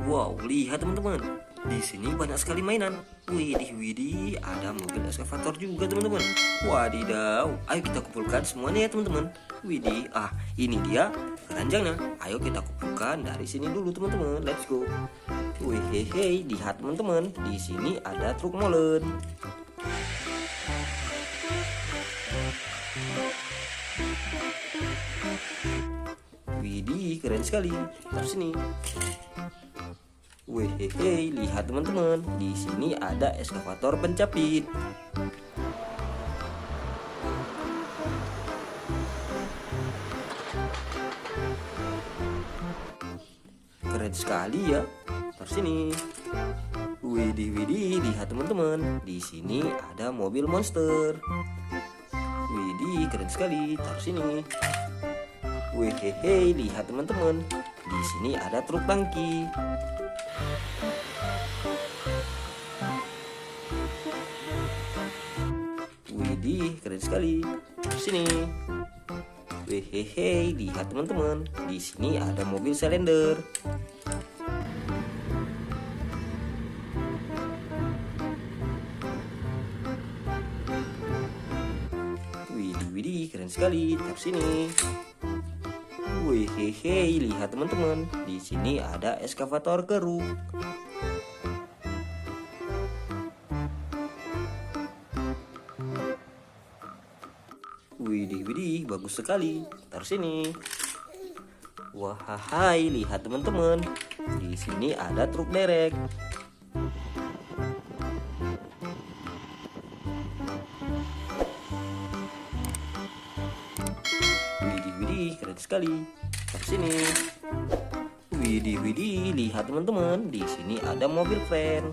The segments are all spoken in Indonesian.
Wow, lihat teman-teman. Di sini banyak sekali mainan. Widih, widih, ada mobil eskavator juga teman-teman. Wadidaw, ayo kita kumpulkan semuanya ya teman-teman. Widih, ini dia keranjangnya. Ayo kita kumpulkan dari sini dulu teman-teman. Let's go. Wih, hehe, lihat teman-teman. Di sini ada truk molen. Widih, keren sekali. Terus sini. Wehehe, lihat teman-teman, di sini ada eskavator pencapit. Keren sekali ya. Terus sini. Widih, widih, lihat teman-teman, di sini ada mobil monster. Widih, keren sekali. Terus sini. Wehehe, lihat teman-teman, di sini ada truk tangki. Widih, keren sekali. Sini. Wehehe, lihat teman-teman, di sini ada mobil silinder. Widih, widih, keren sekali. Terus sini. Wehehe, lihat teman-teman, di sini ada eskavator keruk. Widih, widih, bagus sekali. Taruh sini. Wahai, lihat teman-teman, di sini ada truk derek. Widih, widih, keren sekali. Taruh sini. Widih, widih, lihat teman-teman, di sini ada mobil keren.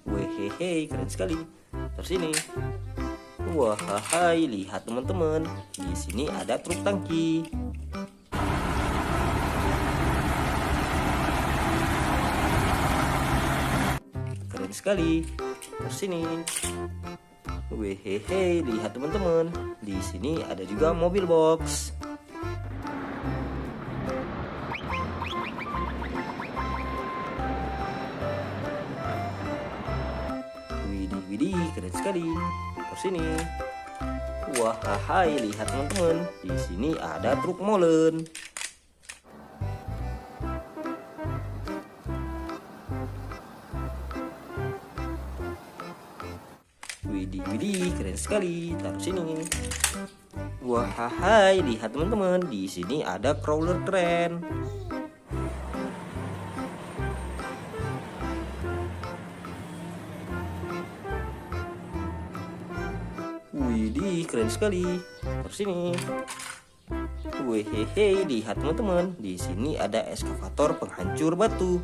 Wehehe, keren sekali. Terus sini. Wahai, lihat teman-teman, di sini ada truk tangki. Keren sekali. Terus sini. Wehehe, lihat teman-teman, di sini ada juga mobil box. Widih, widih, keren sekali. Terus sini. Wahai, lihat teman-teman, di sini ada truk molen. Widih, widih, keren sekali. Taruh sini. Wahai, lihat teman-teman, di sini ada crawler keren. Widih, keren sekali. Terus sini. Wehehe, lihat teman-teman, di sini ada eskavator penghancur batu.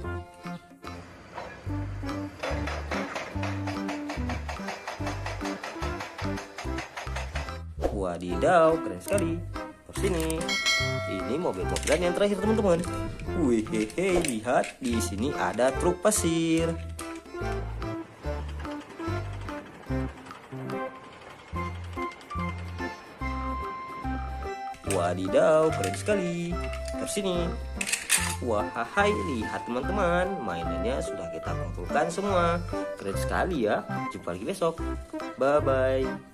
Wadidaw, keren sekali. Terus sini. Ini mobil-mobilan yang terakhir teman-teman. Wehehe, lihat di sini ada truk pasir. Wadidaw, keren sekali. Terus sini. Wahai, lihat teman-teman, mainannya sudah kita kumpulkan semua. Keren sekali ya. Jumpa lagi besok. Bye bye.